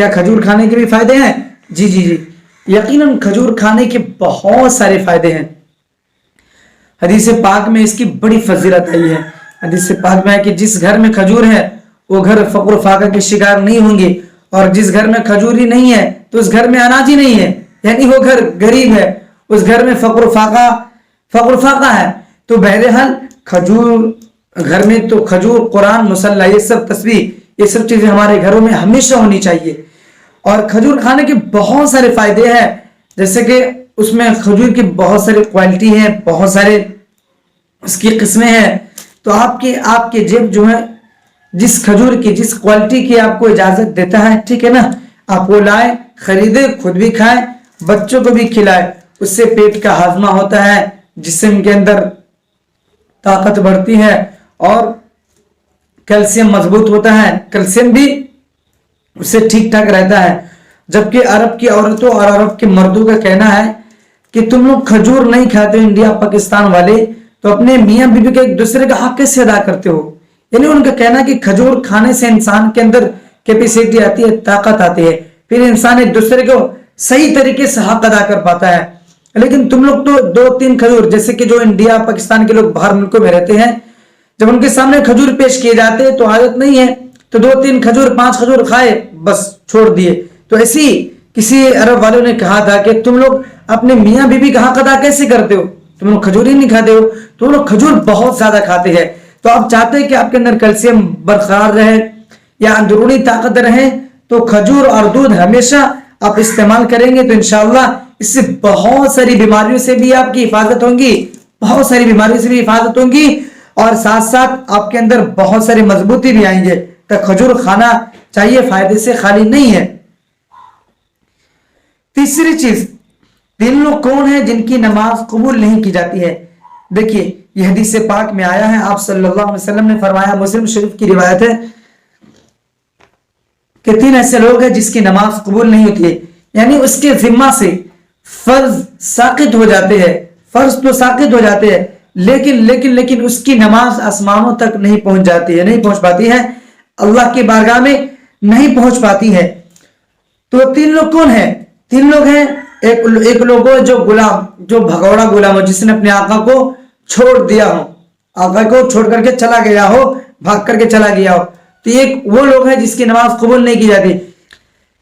کیا کھجور کھانے کے بھی فائدے ہیں؟ جی جی جی یقیناً کھجور کھانے کے بہت سارے فائدے ہیں. حدیث پاک میں اس کی بڑی فضیلت آئی ہے. حدیث پاک میں ہے کہ جس گھر میں کھجور ہے وہ گھر فقر و فاقہ کے شکار نہیں ہوں گے، اور جس گھر میں کھجور ہی نہیں ہے تو اس گھر میں اناج ہی نہیں ہے، یعنی وہ گھر غریب ہے، اس گھر میں فقر و فاقہ ہے. تو بہرحال کھجور گھر میں، تو کھجور، قرآن، مصلی، یہ سب تسبیح، یہ سب چیزیں ہمارے گھروں میں ہمیشہ ہونی چاہیے. اور کھجور کھانے کے بہت سارے فائدے ہیں، جیسے کہ اس میں کھجور کی بہت ساری کوالٹی ہے، بہت سارے اس کی قسمیں ہیں. تو آپ کے جیب جو ہے جس کھجور کی، جس کوالٹی کی آپ کو اجازت دیتا ہے، ٹھیک ہے نا، آپ وہ لائیں، خریدیں، خود بھی کھائیں، بچوں کو بھی کھلائیں. اس سے پیٹ کا ہاضمہ ہوتا ہے، جسم کے اندر طاقت بڑھتی ہے، اور کیلشیم مضبوط ہوتا ہے، کیلشیم بھی اس سے ٹھیک ٹھاک رہتا ہے. جبکہ عرب کی عورتوں اور عرب کے مردوں کا کہنا ہے کہ تم لوگ کھجور نہیں کھاتے ہو، انڈیا پاکستان والے، تو اپنے میاں بیوی کا ایک دوسرے کا حق کیسے ادا کرتے ہو؟ یعنی ان کا کہنا ہے کہ کھجور کھانے سے انسان کے اندر کیپیسٹی آتی ہے، طاقت آتی ہے، پھر انسان ایک دوسرے کو صحیح طریقے سے حق ادا کر پاتا ہے. لیکن تم لوگ تو 2-3 کھجور، جیسے کہ جو انڈیا پاکستان کے لوگ باہر ملکوں میں رہتے ہیں، جب ان کے سامنے کھجور پیش کیے جاتے ہیں تو عادت نہیں ہے، تو 2-3 کھجور 5 کھجور کھائے بس چھوڑ دیے. تو ایسی کسی عرب والوں نے کہا تھا کہ تم لوگ اپنے میاں بیوی کا حق ادا کیسے کرتے ہو؟ تم لوگ کھجور ہی نہیں کھاتے ہو. تو لوگ کھجور بہت زیادہ کھاتے ہیں. تو آپ چاہتے ہیں کہ آپ کے اندر کیلشیم برقرار رہے یا اندرونی طاقت رہے، تو کھجور اور دودھ ہمیشہ آپ استعمال کریں گے تو انشاءاللہ اس سے بہت ساری بیماریوں سے بھی آپ کی حفاظت ہوگی، بہت ساری بیماریوں سے بھی حفاظت ہوگی، اور ساتھ ساتھ آپ کے اندر بہت ساری مضبوطی بھی آئیں گے. تو کھجور کھانا چاہیے، فائدے سے خالی نہیں ہے. تیسری چیز، 3 لوگ کون ہیں جن کی نماز قبول نہیں کی جاتی ہے؟ دیکھیے یہ حدیث پاک میں آیا ہے، آپ صلی اللہ علیہ وسلم نے فرمایا، مسلم شریف کی روایت ہے کہ 3 ایسے لوگ ہیں جس کی نماز قبول نہیں ہوتی ہے. یعنی اس کے ذمہ سے فرض ساقط ہو جاتے ہیں، فرض تو ساقط ہو جاتے ہیں، لیکن اس کی نماز آسمانوں تک نہیں پہنچ جاتی ہے، نہیں پہنچ پاتی ہے، اللہ کی بارگاہ میں نہیں پہنچ پاتی ہے. تو 3 لوگ کون ہیں؟ 3 لوگ ہیں. ایک لوگ جو غلام، جو بھگوڑا غلام ہو، جس نے اپنے آقا کو چھوڑ دیا ہو، آقا کو چھوڑ کر کے چلا گیا ہو، بھاگ کر کے چلا گیا ہو. تو ایک وہ لوگ ہیں جس کی نماز قبول نہیں کی جاتی.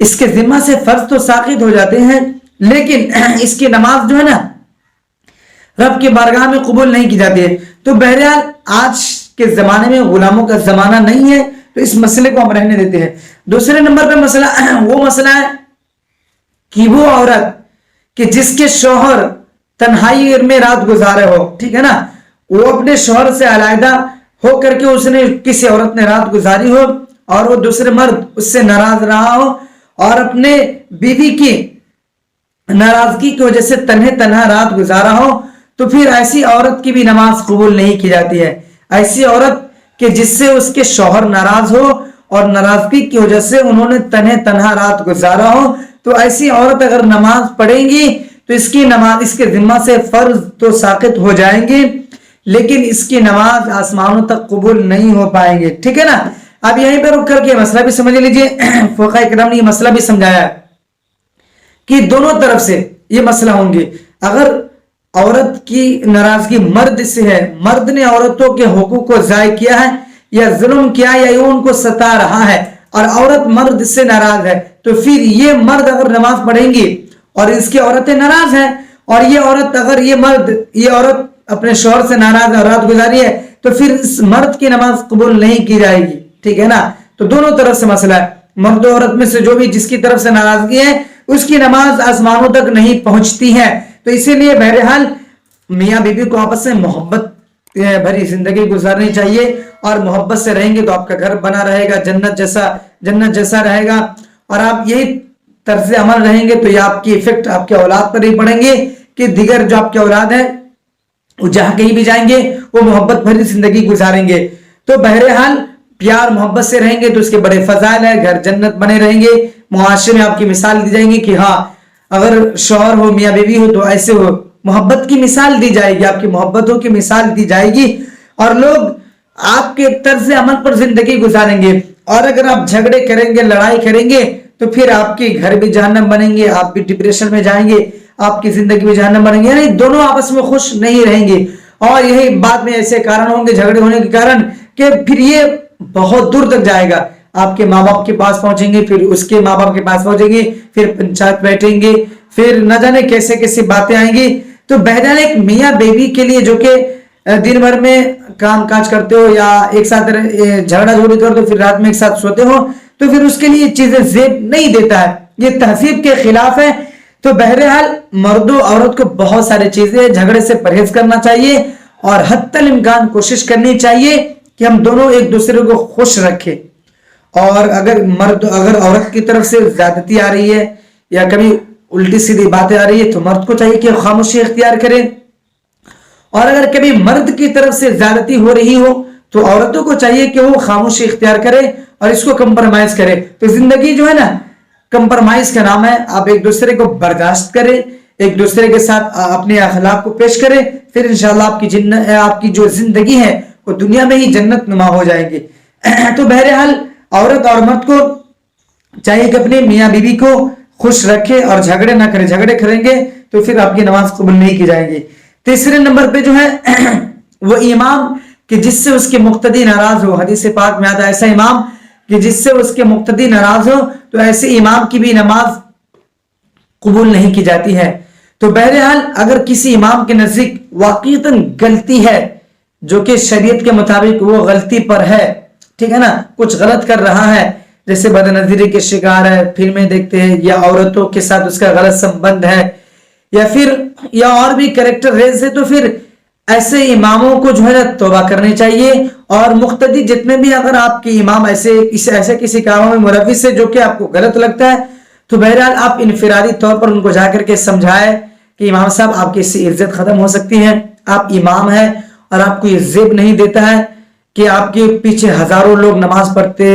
اس کے ذمہ سے فرض تو ساقط ہو جاتے ہیں، لیکن اس کی نماز جو ہے نا رب کی بارگاہ میں قبول نہیں کی جاتی ہے. تو بہرحال آج کے زمانے میں غلاموں کا زمانہ نہیں ہے، تو اس مسئلے کو ہم رہنے دیتے ہیں. دوسرے نمبر پہ وہ مسئلہ ہے کہ وہ عورت کہ جس کے شوہر تنہائی میں رات گزارے ہو، ٹھیک ہے نا، وہ اپنے شوہر سے علیحدہ ہو کر کے اس نے کسی عورت نے رات گزاری ہو، اور وہ دوسرے مرد اس سے ناراض رہا ہو، اور اپنے بیوی کی ناراضگی کی وجہ سے تنہا رات گزارا ہو، تو پھر ایسی عورت کی بھی نماز قبول نہیں کی جاتی ہے. ایسی عورت کہ جس سے اس کے شوہر ناراض ہو اور ناراضگی کی وجہ سے انہوں نے تنہا رات گزارا ہو، تو ایسی عورت اگر نماز پڑھیں گی تو اس کی نماز، اس کے ذمہ سے فرض تو ساقط ہو جائیں گے، لیکن اس کی نماز آسمانوں تک قبول نہیں ہو پائیں گے. ٹھیک ہے نا. اب یہیں پہ رک کر کے مسئلہ بھی سمجھ لیجئے. فقہاء کرام نے یہ مسئلہ بھی سمجھایا ہے کہ دونوں طرف سے یہ مسئلہ ہوں گے. اگر عورت کی ناراضگی مرد سے ہے، مرد نے عورتوں کے حقوق کو ضائع کیا ہے یا ظلم کیا ہے یا ان کو ستا رہا ہے، اور عورت مرد سے ناراض ہے، تو پھر یہ مرد اگر نماز پڑھیں گی اور اس کی عورتیں ناراض ہیں، اور یہ عورت اگر یہ عورت اپنے شوہر سے ناراض ہے اور رات گزاری ہے، تو پھر اس مرد کی نماز قبول نہیں کی جائے گی. ٹھیک ہے نا. تو دونوں طرف سے مسئلہ ہے. مرد و عورت میں سے جو بھی جس کی طرف سے ناراضگی ہے اس کی نماز آسمانوں تک نہیں پہنچتی ہے. تو اسی لیے بہرحال میاں بیوی کو آپس میں محبت بھری زندگی گزارنی چاہیے، اور محبت سے رہیں گے تو آپ کا گھر بنا رہے گا، جنت جیسا رہے گا. اور آپ یہی طرز عمل رہیں گے تو یہ آپ کی افیکٹ آپ کے اولاد پر ہی پڑیں گے، کہ دیگر جو آپ کے اولاد ہیں وہ جہاں کہیں بھی جائیں گے وہ محبت بھری زندگی گزاریں گے. تو بہرحال پیار محبت سے رہیں گے تو اس کے بڑے فضائل ہیں، گھر جنت بنے رہیں گے. معاشرے میں آپ کی مثال دی جائیں گی کہ ہاں اگر شوہر ہو، میاں بیوی ہو تو ایسے ہو، محبت کی مثال دی جائے گی، آپ کی محبتوں کی مثال دی جائے گی، اور لوگ آپ کے طرز عمل پر زندگی گزاریں گے. اور اگر آپ جھگڑے کریں گے، لڑائی کریں گے، تو پھر آپ کے گھر بھی جہنم بنیں گے, آپ بھی ڈپریشن میں جائیں گے, آپ کی زندگی بھی جہنم بنیں گے, یعنی دونوں آپس میں خوش نہیں رہیں گے. اور یہی بعد میں ایسے کارن ہوں گے جھگڑے ہونے کے کارن کہ پھر یہ بہت دور تک جائے گا. آپ کے ماں باپ کے پاس پہنچیں گے, پھر اس کے ماں باپ کے پاس پہنچیں گے, پھر پنچایت بیٹھیں گے, پھر نہ جانے کیسے کیسی باتیں آئیں گی. تو بہرحال ایک میاں بیوی کے لیے جو کہ دن بھر میں کام کاج کرتے ہو یا ایک ساتھ جھگڑا جھوڑی کرتے ہو, پھر رات میں ایک ساتھ سوتے ہو, تو پھر اس کے لیے چیزیں زیب نہیں دیتا ہے, یہ تہذیب کے خلاف ہے. تو بہرحال مرد و عورت کو بہت ساری چیزیں جھگڑے سے پرہیز کرنا چاہیے اور حتی الامکان کوشش کرنی چاہیے کہ ہم دونوں ایک دوسرے کو خوش رکھیں. اور اگر عورت کی طرف سے زیادتی آ رہی ہے یا کبھی الٹی سیدھی باتیں آ رہی ہے تو مرد کو چاہیے کہ خاموشی اختیار کرے, اور اگر کبھی مرد کی طرف سے زیادتی ہو رہی ہو تو عورتوں کو چاہیے کہ وہ خاموشی اختیار کرے اور اس کو کمپرمائز کرے. تو زندگی جو ہے نا کمپرمائز کا نام ہے. آپ ایک دوسرے کو برداشت کریں, ایک دوسرے کے ساتھ اپنے اخلاق کو پیش کریں, پھر انشاءاللہ آپ کی جو زندگی ہے وہ دنیا میں ہی جنت نما ہو جائے گی. تو بہرحال عورت اور مرد کو چاہیے کہ اپنے میاں بیوی کو خوش رکھے اور جھگڑے نہ کرے. جھگڑے کریں گے تو پھر آپ کی نماز قبول نہیں کی جائے گی. تیسرے نمبر پہ جو ہے وہ امام کہ جس سے اس کے مقتدی ناراض ہو. حدیث پاک میں آتا ہے ایسا امام کہ جس سے اس کے مقتدی ناراض ہو تو ایسے امام کی بھی نماز قبول نہیں کی جاتی ہے. تو بہرحال اگر کسی امام کے نزدیک واقعتاً غلطی ہے جو کہ شریعت کے مطابق وہ غلطی پر ہے, ٹھیک ہے نا, کچھ غلط کر رہا ہے, جیسے بد نظری کے شکار ہے, فلمیں دیکھتے ہیں, یا عورتوں کے ساتھ اس کا غلط سمبند ہے, یا اور بھی کریکٹر ریز ہے, تو پھر ایسے اماموں کو جو ہے توبہ کرنی چاہیے. اور مقتدی جتنے بھی اگر آپ کے امام ایسے کسی کاموں میں ملوث ہے جو کہ آپ کو غلط لگتا ہے تو بہرحال آپ انفرادی طور پر ان کو جا کر کے سمجھائے کہ امام صاحب آپ کی اس سے عزت ختم ہو سکتی ہے, آپ امام ہیں اور آپ کو یہ زیب نہیں دیتا ہے کہ آپ کے پیچھے ہزاروں لوگ نماز پڑھتے,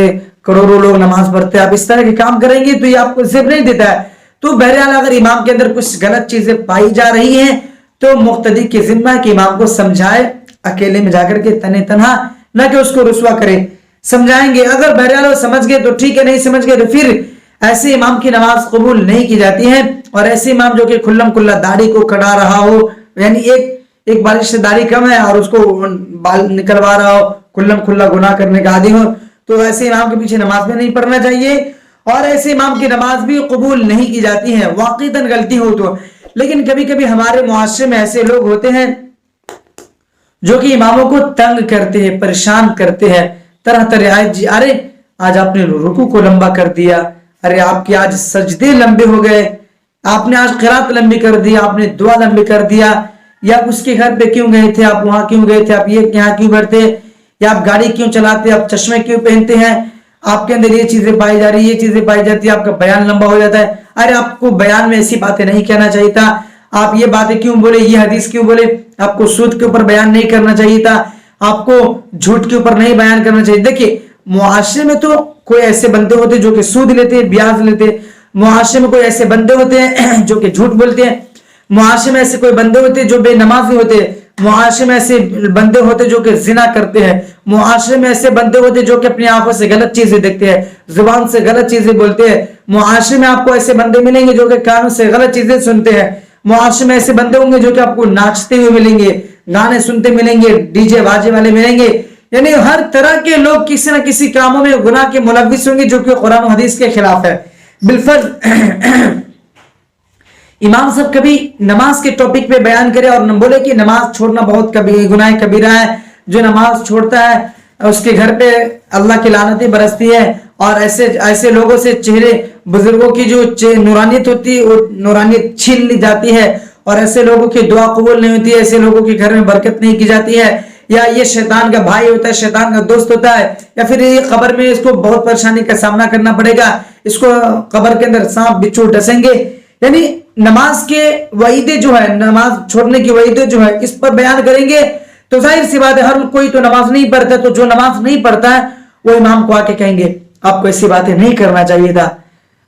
کروڑوں لوگ نماز پڑھتے, آپ اس طرح کے کام کریں گے تو یہ آپ کو زیب نہیں دیتا ہے. تو بہرحال اگر امام کے اندر کچھ غلط چیزیں پائی جا رہی ہیں تو مقتدی کی ذمہ ہے کہ امام کو سمجھائے اکیلے میں جا کر کے تنہا تنہا, نہ کہ اس کو رسوا کرے. سمجھائیں گے, اگر بہرحال وہ سمجھ گئے تو ٹھیک ہے, نہیں سمجھ گئے تو پھر ایسے امام کی نماز قبول نہیں کی جاتی ہے. اور ایسے امام جو کہ کھلم کھلا داڑھی کو کٹا رہا ہو, یعنی ایک بارش سے داڑھی کم ہے اور اس کو بال نکلوا رہا ہو, کھلم کھلا گناہ کرنے کا عادی ہو, تو ایسے امام کے پیچھے نماز میں نہیں پڑھنا چاہیے. اور ایسے امام کی نماز بھی قبول نہیں کی جاتی ہے واقعتاً غلطی ہو تو. لیکن کبھی کبھی ہمارے معاشرے میں ایسے لوگ ہوتے ہیں جو کہ اماموں کو تنگ کرتے ہیں, پریشان کرتے ہیں, طرح طرح ارے آج آپ نے رکوع کو لمبا کر دیا, ارے آپ کے آج سجدے لمبے ہو گئے, آپ نے آج قرات لمبی کر دیا, آپ نے دعا لمبی کر دیا, یا اس کے گھر پہ کیوں گئے تھے, آپ وہاں کیوں گئے تھے, آپ یہ یہاں کیوں بیٹھتے, یا آپ گاڑی کیوں چلاتے, آپ چشمے کیوں پہنتے ہیں, آپ کے اندر یہ چیزیں پائی جا رہی, یہ چیزیں پائی جاتی ہے, آپ کا بیان لمبا ہو جاتا ہے. ارے آپ کو بیان میں ایسی باتیں نہیں کہنا چاہیے تھا, آپ یہ باتیں کیوں بولے, یہ حدیث کیوں بولے, آپ کو سود کے اوپر بیان نہیں کرنا چاہیے تھا, آپ کو جھوٹ کے اوپر نہیں بیان کرنا چاہیے. دیکھیے معاشرے میں تو کوئی ایسے بندے ہوتے جو کہ سود لیتے ہیں, بیاج لیتے, معاشرے میں کوئی ایسے بندے ہوتے ہیں جو کہ جھوٹ بولتے ہیں, معاشرے میں ایسے کوئی بندے ہوتے ہیں جو بے نمازی ہوتے ہیں, معاشرے میں ایسے بندے ہوتے جو کہ زنا کرتے ہیں, معاشرے میں ایسے بندے ہوتے جو کہ اپنی آنکھوں سے غلط چیزیں دیکھتے ہیں, زبان سے غلط چیزیں بولتے ہیں, معاشرے میں آپ کو ایسے بندے ملیں گے جو کہ کانوں سے غلط چیزیں سنتے ہیں, معاشرے میں ایسے بندے ہوں گے جو کہ آپ کو ناچتے ہوئے ملیں گے, گانے سنتے ملیں گے, ڈی جے باجے والے ملیں گے, یعنی ہر طرح کے لوگ کسی نہ کسی کاموں میں گناہ کے ملوث ہوں گے جو کہ قرآن و حدیث کے خلاف ہے. بالفرض امام صاحب کبھی نماز کے ٹاپک پہ بیان کرے اور بولے کہ نماز چھوڑنا بہت گناہ کبیرہ ہے, جو نماز چھوڑتا ہے اس کے گھر پہ اللہ کی لعنتیں برستی ہے, اور ایسے لوگوں سے چہرے بزرگوں کی جو نورانیت ہوتی ہے وہ نورانیت چھین لی جاتی ہے, اور ایسے لوگوں کی دعا قبول نہیں ہوتی ہے, ایسے لوگوں کے گھر میں برکت نہیں کی جاتی ہے, یا یہ شیطان کا بھائی ہوتا ہے, شیطان کا دوست ہوتا ہے, یا پھر یہ قبر میں اس کو بہت پریشانی کا سامنا کرنا پڑے گا, اس کو قبر کے اندر سانپ بچھو ڈسیں گے. یعنی نماز کے وعیدیں جو ہے, نماز چھوڑنے کی وعیدیں جو ہے اس پر بیان کریں گے تو ظاہر سی بات ہے ہر کوئی تو نماز نہیں پڑھتا, تو جو نماز نہیں پڑھتا ہے وہ امام کو آ کے کہیں گے آپ کو ایسی باتیں نہیں کرنا چاہیے تھا,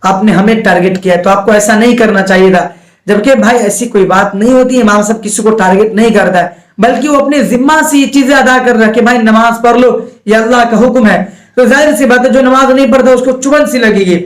آپ نے ہمیں ٹارگٹ کیا تو آپ کو ایسا نہیں کرنا چاہیے تھا. جبکہ بھائی ایسی کوئی بات نہیں ہوتی, امام صاحب کسی کو ٹارگٹ نہیں کرتا ہے, بلکہ وہ اپنے ذمہ سے یہ چیزیں ادا کر رہا ہے کہ بھائی نماز پڑھ لو, یہ اللہ کا حکم ہے. تو ظاہر سی بات ہے جو نماز نہیں پڑھتا اس کو چبھن سی لگے گی,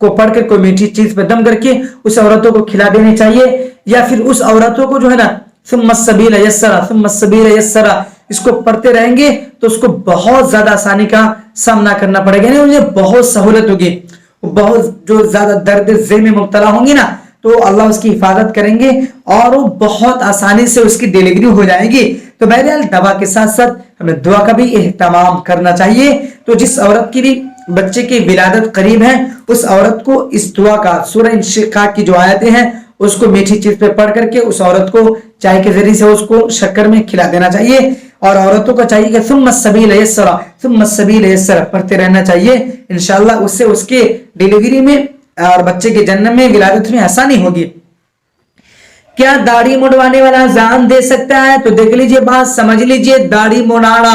کو پڑھ کر کوئی میٹھی چیز پہ دم کر کے اس عورتوں کو کھلا دینے چاہیے، یا پھر اس عورتوں کو جو ہے نا ثم السبیل یسرا ثم السبیل یسرا اس کو پڑھتے رہیں گے تو اس کو بہت زیادہ آسانی کا سامنا کرنا پڑے گا، یعنی انہیں بہت سہولت ہوگی، بہت جو زیادہ درد ذہ میں مبتلا ہوں گی نا تو اللہ اس کی حفاظت کریں گے اور وہ بہت آسانی سے اس کی ڈیلیوری ہو جائے گی۔ تو بہرحال دوا کے ساتھ ساتھ ہمیں دعا کا بھی اہتمام کرنا چاہیے۔ تو جس عورت کی بھی بچے کی ولادت قریب ہے اس عورت کو اس دعا کا سورہ انشقاق کی جو آیتیں ہیں اس کو میٹھی چیز پہ پڑھ کر کے اس عورت کو چائے کے ذریعے سے اس کو شکر میں کھلا دینا چاہیے، اور عورتوں کو چاہیے کہ ثم السبیل یسرا ثم السبیل یسرا پڑھتے رہنا چاہیے، انشاءاللہ اس سے اس کے ڈیلیوری میں اور بچے کے جنم میں ولادت میں آسانی ہوگی۔ کیا داڑھی مڈوانے والا اذان دے سکتا ہے؟ تو دیکھ لیجئے بات سمجھ لیجئے، داڑھی مڈانا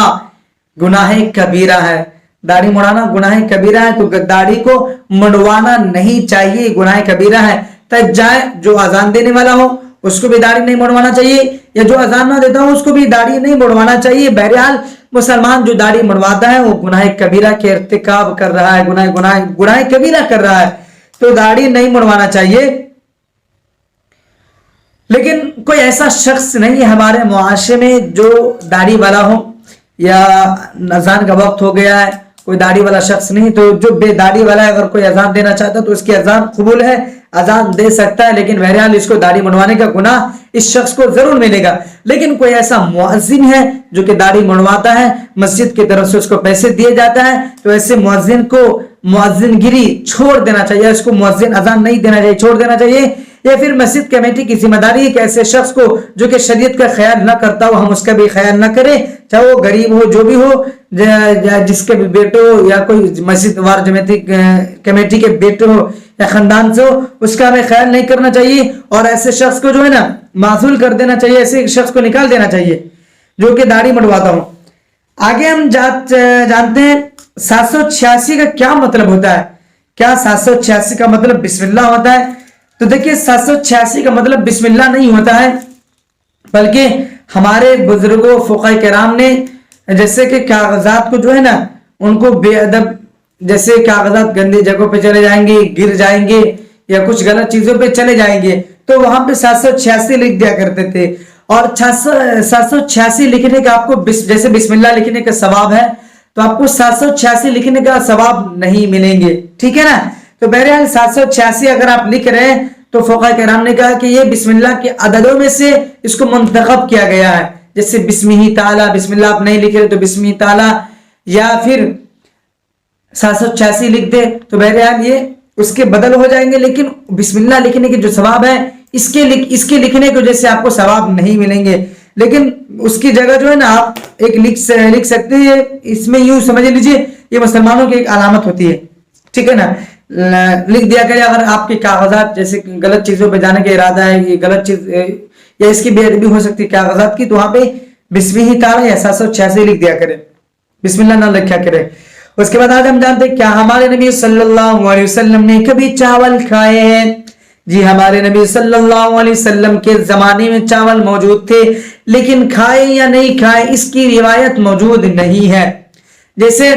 گناہ کبیرہ ہے، داڑھی مڈانا گناہ کبیرہ ہے، تو داڑھی کو مڈوانا نہیں چاہیے، گناہ کبیرہ ہے۔ تب جائے جو اذان دینے والا ہو اس کو بھی داڑھی نہیں مڈوانا چاہیے، یا جو اذان نہ دیتا ہو اس کو بھی داڑھی نہیں مڈوانا چاہیے۔ بہرحال مسلمان جو داڑھی مڈواتا ہے وہ گناہ کبیرہ کے ارتکاب کر رہا ہے، گناہ کبیرہ کر رہا ہے، تو داڑھی نہیں مڈوانا چاہیے۔ لیکن کوئی ایسا شخص نہیں ہے ہمارے معاشرے میں جو داڑھی والا ہو، یا اذان کا وقت ہو گیا ہے کوئی داڑھی والا شخص نہیں، تو جو بے داڑھی والا ہے اگر کوئی اذان دینا چاہتا تو اس کی اذان قبول ہے، اذان دے سکتا ہے، لیکن بہرحال اس کو داڑھی منڈوانے کا گناہ اس شخص کو ضرور ملے گا۔ لیکن کوئی ایسا مؤذن ہے جو کہ داڑھی منڈواتا ہے، مسجد کی طرف سے اس کو پیسے دیے جاتا ہے، تو ایسے مؤذن کو مؤذن گیری چھوڑ دینا چاہیے، اس کو مؤذن اذان نہیں دینا چاہیے، چھوڑ دینا چاہیے۔ یا پھر مسجد کمیٹی کی ذمہ داری ہے کہ ایسے شخص کو جو کہ شریعت کا خیال نہ کرتا ہو ہم اس کا بھی خیال نہ کریں، چاہے وہ غریب ہو جو بھی ہو، جس کے بھی بیٹے ہو یا کوئی مسجد وار جمعیتی کمیٹی کے بیٹے ہو یا خاندان سے ہو، اس کا ہمیں خیال نہیں کرنا چاہیے، اور ایسے شخص کو جو ہے نا معزول کر دینا چاہیے، ایسے شخص کو نکال دینا چاہیے جو کہ داڑھی مڈواتا ہو۔ آگے ہم جانتے ہیں 786 کا کیا مطلب ہوتا ہے۔ کیا 786 کا مطلب بسم اللہ ہوتا ہے؟ تو دیکھیے 786 کا مطلب بسم اللہ نہیں ہوتا ہے، بلکہ ہمارے بزرگوں فقہاء کرام نے جیسے کہ کاغذات کو جو ہے نا ان کو بے ادب، جیسے کاغذات گندی جگہوں پہ چلے جائیں گے، گر جائیں گے یا کچھ غلط چیزوں پہ چلے جائیں گے تو وہاں پہ 786 لکھ دیا کرتے تھے، اور 786 لکھنے کا آپ کو جیسے بسم اللہ لکھنے کا ثواب ہے تو آپ کو 786 لکھنے کا ثواب نہیں ملیں گے، ٹھیک ہے نا۔ تو بہرحال 786 اگر آپ لکھ رہے ہیں تو فقہاء کرام نے کہا کہ یہ بسم اللہ کے عددوں میں سے اس کو منتخب کیا گیا ہے، جیسے بسمہ تعالی، بسم اللہ آپ نہیں لکھ رہے تو بسمہ تعالی، یا پھر 786 لکھ دے تو بہرحال یہ اس کے بدل ہو جائیں گے، لیکن بسم اللہ لکھنے کے جو ثواب ہے اس کے لکھنے کی وجہ سے آپ کو ثواب نہیں ملیں گے، لیکن اس کی جگہ جو ہے نا آپ ایک لکھ سکتے ہیں، اس میں یوں سمجھ لیجئے یہ مسلمانوں کی ایک علامت ہوتی ہے، ٹھیک ہے نا، لکھ دیا کرے اگر آپ کے کاغذات جیسے غلط چیزوں پہ جانے کا ارادہ ہے، یہ غلط چیز یا اس کی بے ادبی ہو سکتی ہے کاغذات کی، تو وہاں پہ بسمہ تعالی یا 786 لکھ دیا کرے، بسم اللہ نہ لکھا کرے۔ اس کے بعد آج ہم جانتے ہیں کیا ہمارے نبی صلی اللہ علیہ وسلم نے کبھی چاول کھائے ہیں؟ جی ہمارے نبی صلی اللہ علیہ وسلم کے زمانے میں چاول موجود تھے، لیکن کھائے یا نہیں کھائے اس کی روایت موجود نہیں ہے۔ جیسے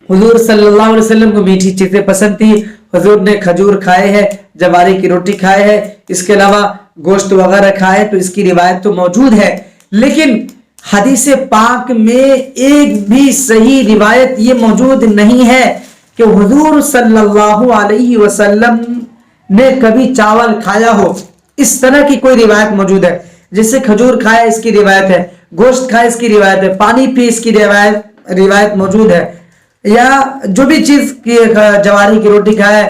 حضور صلی اللہ علیہ وسلم کو میٹھی چیزیں پسند تھی، حضور نے کھجور کھائے ہیں، جواری کی روٹی کھائے ہیں، اس کے علاوہ گوشت وغیرہ کھائے، تو اس کی روایت تو موجود ہے، لیکن حدیث پاک میں ایک بھی صحیح روایت یہ موجود نہیں ہے کہ حضور صلی اللہ علیہ وسلم نے کبھی چاول کھایا ہو، اس طرح کی کوئی روایت موجود ہے۔ جیسے کھجور کھایا اس کی روایت ہے، گوشت کھایا اس کی روایت ہے، پانی پی اس کی روایت موجود ہے، یا جو بھی چیز جواری کی روٹی کھائے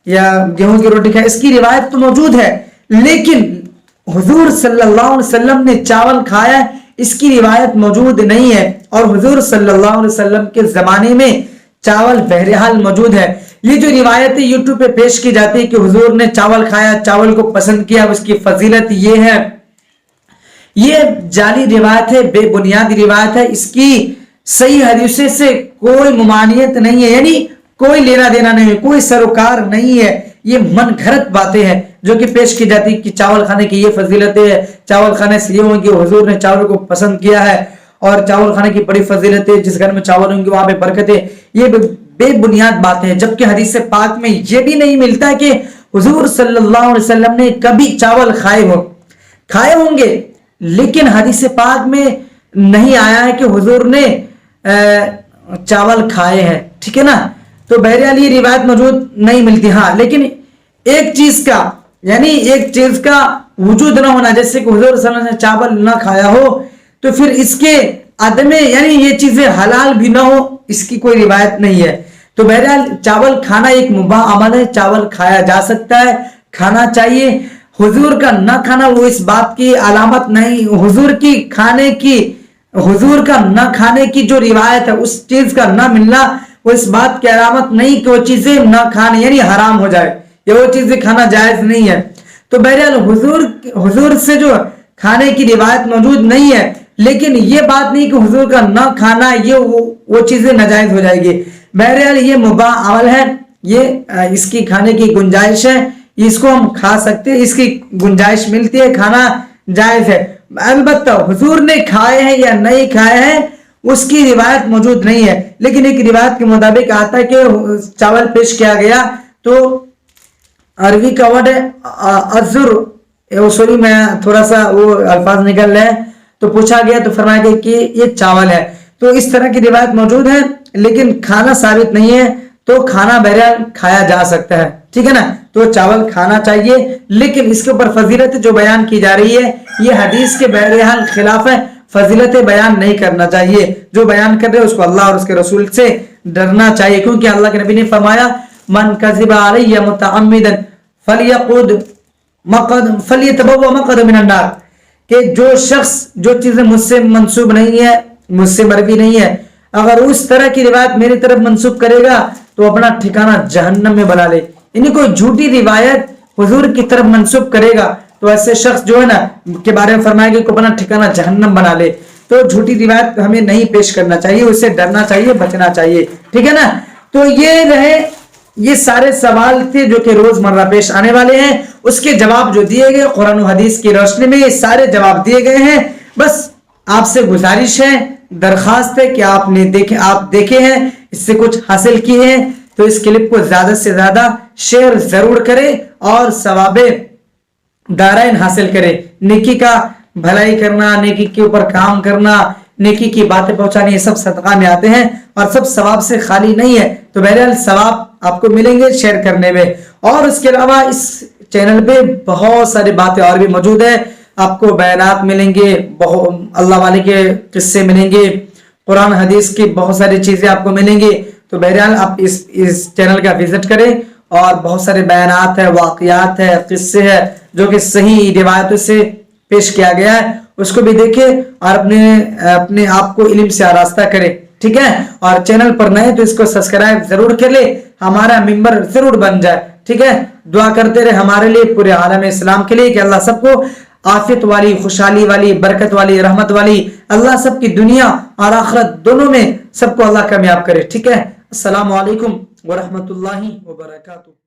یا گیہوں کی روٹی کھائے اس کی روایت تو موجود ہے، لیکن حضور صلی اللہ علیہ وسلم نے چاول کھایا اس کی روایت موجود نہیں ہے، اور حضور صلی اللہ علیہ وسلم کے زمانے میں چاول بہرحال موجود ہے۔ یہ جو روایتیں یوٹیوب پہ پیش کی جاتی ہے کہ حضور نے چاول کھایا، چاول کو پسند کیا، اس کی فضیلت یہ ہے، یہ جعلی روایت ہے، بے بنیاد روایت ہے، اس کی صحیح حدیث سے کوئی ممانعت نہیں ہے، یعنی کوئی لینا دینا نہیں ہے، کوئی سروکار نہیں ہے، یہ من گھڑت باتیں ہیں جو کہ پیش کی جاتی کہ چاول کھانے کی یہ فضیلت ہے، چاول کھانے سے یہ ہوں گے، حضور نے چاول کو پسند کیا ہے اور چاول کھانے کی بڑی فضیلت ہے، جس گھر میں چاول ہوں گے وہاں پہ برکت ہے، یہ بے بنیاد باتیں ہیں، جبکہ حدیث پاک میں یہ بھی نہیں ملتا ہے کہ حضور صلی اللہ علیہ وسلم نے کبھی چاول کھائے ہوں گے، لیکن حدیث پاک میں نہیں آیا ہے کہ حضور نے چاول کھائے ہیں، ٹھیک ہے نا. تو بہرحال یہ روایت موجود نہیں ملتی. ہاں لیکن ایک چیز کا وجود نہ ہونا، جیسے کہ حضور صلی اللہ علیہ وسلم نے چاول نہ کھایا ہو تو پھر اس کے عدم یعنی یہ چیزیں حلال بھی نہ ہو، اس کی کوئی روایت نہیں ہے. تو بہرحال چاول کھانا ایک مباح عمل ہے، چاول کھایا جا سکتا ہے، کھانا چاہیے. حضور کا نہ کھانا وہ اس بات کی علامت نہیں، حضور کا نہ کھانے کی جو روایت ہے اس چیز کا نہ ملنا وہ اس بات کی علامت نہیں کہ وہ چیزیں نہ کھانے یعنی حرام ہو جائے یا وہ چیزیں کھانا جائز نہیں ہے. تو بہرحال حضور سے جو کھانے کی روایت موجود نہیں ہے، لیکن یہ بات نہیں کہ حضور کا نہ کھانا یہ وہ چیزیں ناجائز ہو جائے گی. بہرحال یہ مباح عمل ہے، یہ اس کی کھانے کی گنجائش ہے، اس کو ہم کھا سکتے ہیں، اس کی گنجائش ملتی ہے، کھانا جائز ہے. البتہ حضور نے کھائے ہیں یا نہیں کھائے ہیں اس کی روایت موجود نہیں ہے، لیکن ایک روایت کے مطابق آتا ہے کہ چاول پیش کیا گیا تو عربی کا ورڈ ہے ازر، سوری میں تھوڑا سا وہ الفاظ نکل رہے ہیں، تو پوچھا گیا تو فرمایا گیا کہ یہ چاول ہے. تو اس طرح کی روایت موجود ہے لیکن کھانا ثابت نہیں ہے، تو کھانا بہرحال کھایا جا سکتا ہے، ٹھیک ہے نا. تو چاول کھانا چاہیے، لیکن اس کے اوپر فضیلت جو بیان کی جا رہی ہے یہ حدیث کے بہرحال خلاف ہے. فضیلت بیان نہیں کرنا چاہیے، جو بیان کر رہے ہیں اس کو اللہ اور اس کے رسول سے ڈرنا چاہیے، کیونکہ اللہ کے نبی نے فرمایا من کذب علی متعمدا فلیتبوأ مقعدہ من النار، کہ جو شخص جو چیزیں مجھ سے منسوب نہیں ہے، مجھ سے مروی نہیں ہے، اگر اس طرح کی روایت میری طرف منسوب کرے گا تو اپنا ٹھکانہ جہنم میں بنا لے. یعنی کوئی جھوٹی روایت حضور کی طرف منسوب کرے گا تو ایسے شخص جو ہے نا کے بارے میں فرمایا کہ اپنا ٹھکانہ جہنم بنا لے. تو جھوٹی روایت ہمیں نہیں پیش کرنا چاہیے، اس سے ڈرنا چاہیے، بچنا چاہیے، ٹھیک ہے نا. تو یہ سارے سوال تھے جو کہ روزمرہ پیش آنے والے ہیں، اس کے جواب جو دیے گئے قرآن و حدیث کی روشنی میں یہ سارے جواب دیے گئے ہیں. بس آپ سے گزارش ہے، درخواست ہے کہ آپ دیکھے ہیں، اس سے کچھ حاصل کیے ہیں تو اس کلپ کو زیادہ سے زیادہ شیئر ضرور کریں اور ثواب دارین حاصل کریں. نیکی کا بھلائی کرنا، نیکی کے اوپر کام کرنا، نیکی کی باتیں پہنچانے، یہ سب صدقہ میں آتے ہیں اور سب ثواب سے خالی نہیں ہے. تو بہرحال ثواب آپ کو ملیں گے شیئر کرنے میں. اور اس کے علاوہ اس چینل پہ بہت ساری باتیں اور بھی موجود ہیں، آپ کو بیانات ملیں گے، اللہ والے کے قصے ملیں گے، قرآن حدیث کی بہت ساری چیزیں آپ کو ملیں گی. تو بہرحال آپ اس چینل کا وزٹ کریں اور بہت سارے بیانات ہے، واقعات ہے، قصے ہے جو کہ صحیح روایتوں سے پیش کیا گیا ہے، اس کو بھی دیکھیں اور اپنے آپ کو علم سے آراستہ کریں، ٹھیک ہے. اور چینل پر نئے تو اس کو سبسکرائب ضرور کر لے، ہمارا ممبر ضرور بن جائے، ٹھیک ہے. دعا کرتے رہے ہمارے لیے، پورے عالم اسلام کے لیے، کہ اللہ سب کو عافیت والی، خوشحالی والی، برکت والی، رحمت والی، اللہ سب کی دنیا اور آخرت دونوں میں سب کو اللہ کامیاب کرے، ٹھیک ہے. السلام علیکم ورحمۃ اللہ وبرکاتہ.